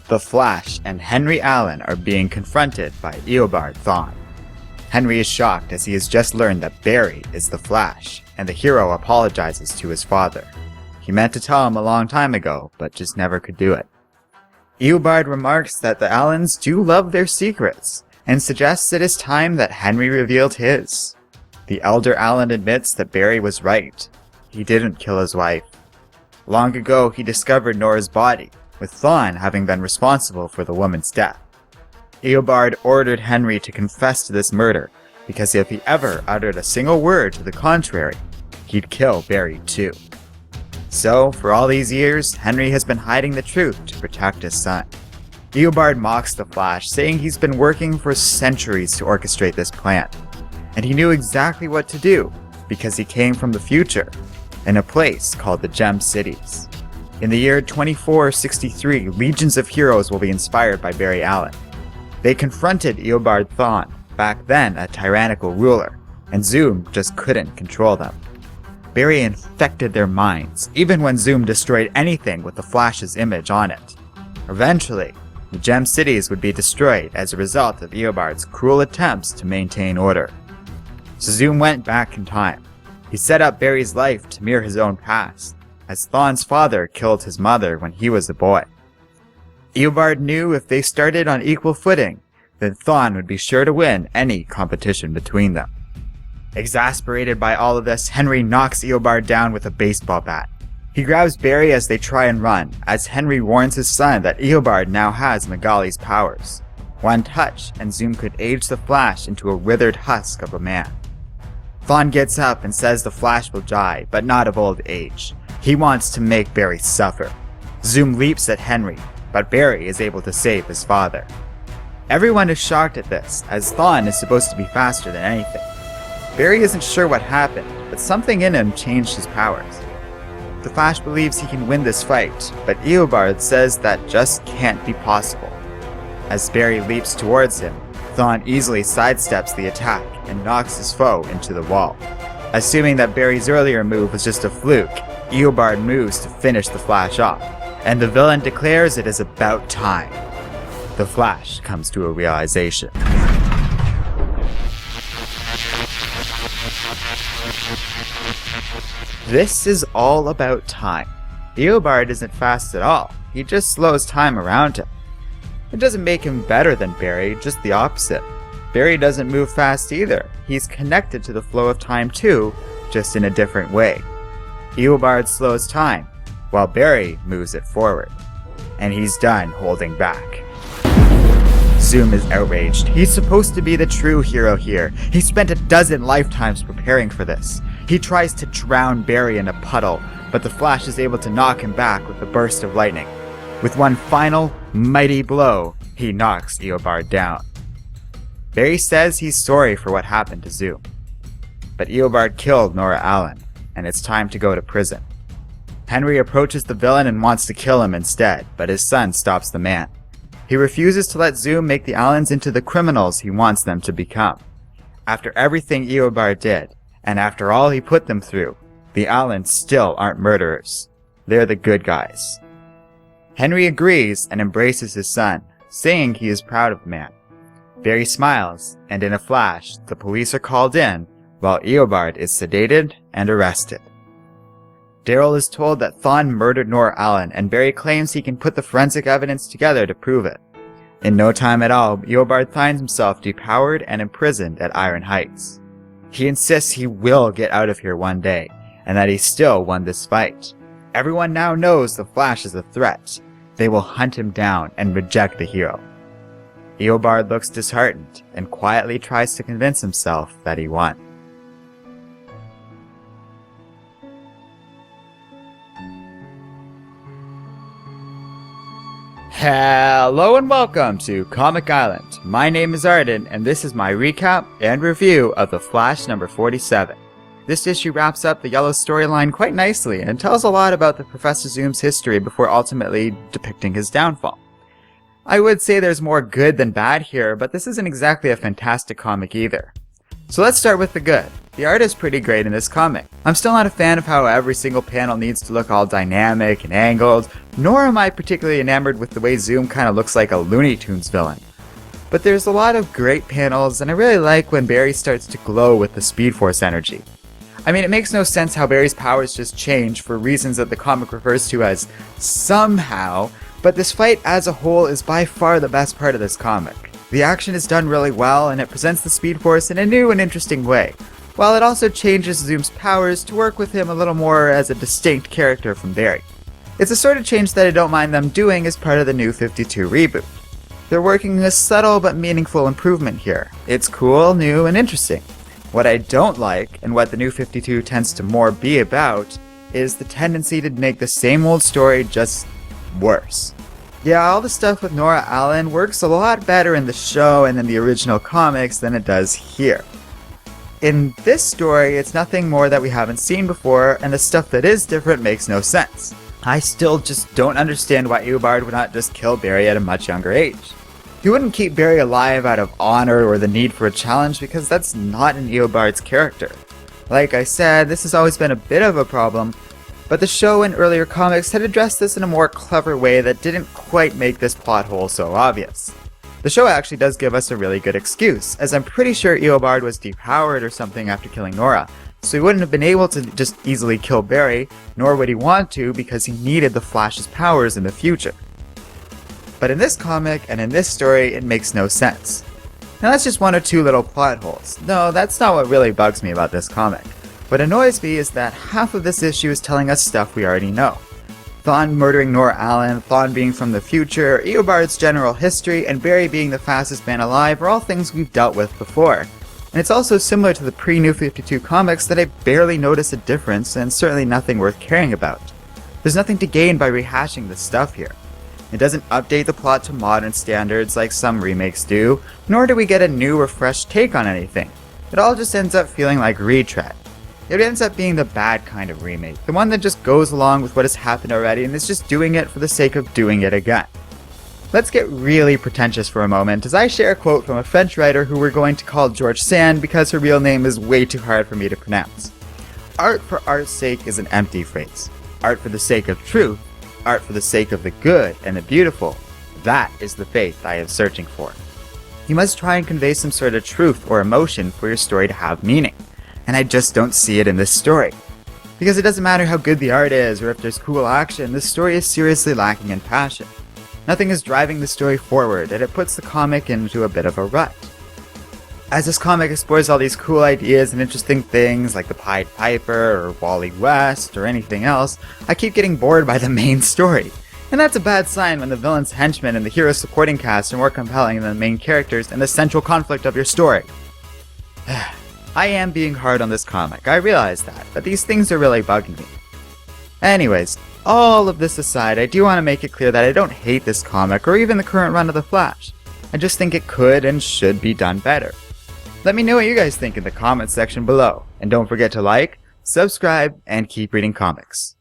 The Flash and Henry Allen are being confronted by Eobard Thawne. Henry is shocked as he has just learned that Barry is the Flash, and the hero apologizes to his father. He meant to tell him a long time ago, but just never could do it. Eobard remarks that the Allens do love their secrets, and suggests it is time that Henry revealed his. The elder Allen admits that Barry was right. He didn't kill his wife. Long ago, he discovered Nora's body, with Thawne having been responsible for the woman's death. Eobard ordered Henry to confess to this murder, because if he ever uttered a single word to the contrary, he'd kill Barry too. So, for all these years, Henry has been hiding the truth to protect his son. Eobard mocks the Flash, saying he's been working for centuries to orchestrate this plan, and he knew exactly what to do, because he came from the future, in a place called the Gem Cities. In the year 2463, legions of heroes will be inspired by Barry Allen. They confronted Eobard Thawne, back then a tyrannical ruler, and Zoom just couldn't control them. Barry infected their minds, even when Zoom destroyed anything with the Flash's image on it. Eventually, the Gem Cities would be destroyed as a result of Eobard's cruel attempts to maintain order. So Zoom went back in time. He set up Barry's life to mirror his own past, as Thawne's father killed his mother when he was a boy. Eobard knew if they started on equal footing, then Thawne would be sure to win any competition between them. Exasperated by all of this, Henry knocks Eobard down with a baseball bat. He grabs Barry as they try and run, as Henry warns his son that Eobard now has Magali's powers. One touch, and Zoom could age the Flash into a withered husk of a man. Thawne gets up and says the Flash will die, but not of old age. He wants to make Barry suffer. Zoom leaps at Henry, but Barry is able to save his father. Everyone is shocked at this, as Thawne is supposed to be faster than anything. Barry isn't sure what happened, but something in him changed his powers. The Flash believes he can win this fight, but Eobard says that just can't be possible. As Barry leaps towards him, Thawne easily sidesteps the attack and knocks his foe into the wall. Assuming that Barry's earlier move was just a fluke, Eobard moves to finish the Flash off, and the villain declares it is about time. The Flash comes to a realization. This is all about time. Eobard isn't fast at all, he just slows time around him. It doesn't make him better than Barry, just the opposite. Barry doesn't move fast either, he's connected to the flow of time too, just in a different way. Eobard slows time, while Barry moves it forward. And he's done holding back. Zoom is outraged. He's supposed to be the true hero here. He spent a dozen lifetimes preparing for this. He tries to drown Barry in a puddle, but the Flash is able to knock him back with a burst of lightning. With one final, mighty blow, he knocks Eobard down. Barry says he's sorry for what happened to Zoom. But Eobard killed Nora Allen, and it's time to go to prison. Henry approaches the villain and wants to kill him instead, but his son stops the man. He refuses to let Zoom make the Allens into the criminals he wants them to become. After everything Eobard did, and after all he put them through, the Allens still aren't murderers. They're the good guys. Henry agrees and embraces his son, saying he is proud of the man. Barry smiles, and in a flash, the police are called in, while Eobard is sedated and arrested. Daryl is told that Thawne murdered Nora Allen, and Barry claims he can put the forensic evidence together to prove it. In no time at all, Eobard finds himself depowered and imprisoned at Iron Heights. He insists he will get out of here one day, and that he still won this fight. Everyone now knows the Flash is a threat. They will hunt him down and reject the hero. Eobard looks disheartened and quietly tries to convince himself that he won. Hello and welcome to Comic Island. My name is Arden, and this is my recap and review of The Flash number 47. This issue wraps up the Yellow storyline quite nicely and tells a lot about the Professor Zoom's history before ultimately depicting his downfall. I would say there's more good than bad here, but this isn't exactly a fantastic comic either. So let's start with the good. The art is pretty great in this comic. I'm still not a fan of how every single panel needs to look all dynamic and angled, nor am I particularly enamored with the way Zoom kinda looks like a Looney Tunes villain. But there's a lot of great panels, and I really like when Barry starts to glow with the Speed Force energy. I mean, it makes no sense how Barry's powers just change for reasons that the comic refers to as somehow, but this fight as a whole is by far the best part of this comic. The action is done really well, and it presents the Speed Force in a new and interesting way, while it also changes Zoom's powers to work with him a little more as a distinct character from Barry. It's a sort of change that I don't mind them doing as part of the New 52 reboot. They're working a subtle but meaningful improvement here. It's cool, new, and interesting. What I don't like, and what the New 52 tends to more be about, is the tendency to make the same old story just worse. Yeah, all the stuff with Nora Allen works a lot better in the show and in the original comics than it does here. In this story, it's nothing more that we haven't seen before, and the stuff that is different makes no sense. I still just don't understand why Eobard would not just kill Barry at a much younger age. He wouldn't keep Barry alive out of honor or the need for a challenge because that's not in Eobard's character. Like I said, this has always been a bit of a problem, but the show and earlier comics had addressed this in a more clever way that didn't quite make this plot hole so obvious. The show actually does give us a really good excuse, as I'm pretty sure Eobard was depowered or something after killing Nora, so he wouldn't have been able to just easily kill Barry, nor would he want to because he needed the Flash's powers in the future. But in this comic and in this story, it makes no sense. Now that's just one or two little plot holes. No, that's not what really bugs me about this comic. What annoys me is that half of this issue is telling us stuff we already know. Thawne murdering Nora Allen, Thawne being from the future, Eobard's general history, and Barry being the fastest man alive are all things we've dealt with before. And it's also similar to the pre-New 52 comics that I barely notice a difference and certainly nothing worth caring about. There's nothing to gain by rehashing this stuff here. It doesn't update the plot to modern standards like some remakes do, nor do we get a new or fresh take on anything. It all just ends up feeling like retread. It ends up being the bad kind of remake, the one that just goes along with what has happened already and is just doing it for the sake of doing it again. Let's get really pretentious for a moment as I share a quote from a French writer who we're going to call George Sand because her real name is way too hard for me to pronounce. Art for art's sake is an empty phrase. Art for the sake of truth, art for the sake of the good and the beautiful, that is the faith I am searching for. You must try and convey some sort of truth or emotion for your story to have meaning, and I just don't see it in this story. Because it doesn't matter how good the art is or if there's cool action, this story is seriously lacking in passion. Nothing is driving the story forward, and it puts the comic into a bit of a rut. As this comic explores all these cool ideas and interesting things like the Pied Piper or Wally West or anything else, I keep getting bored by the main story. And that's a bad sign when the villain's henchmen and the hero's supporting cast are more compelling than the main characters and the central conflict of your story. I am being hard on this comic, I realize that, but these things are really bugging me. Anyways, all of this aside, I do want to make it clear that I don't hate this comic or even the current run of The Flash. I just think it could and should be done better. Let me know what you guys think in the comments section below, and don't forget to like, subscribe, and keep reading comics.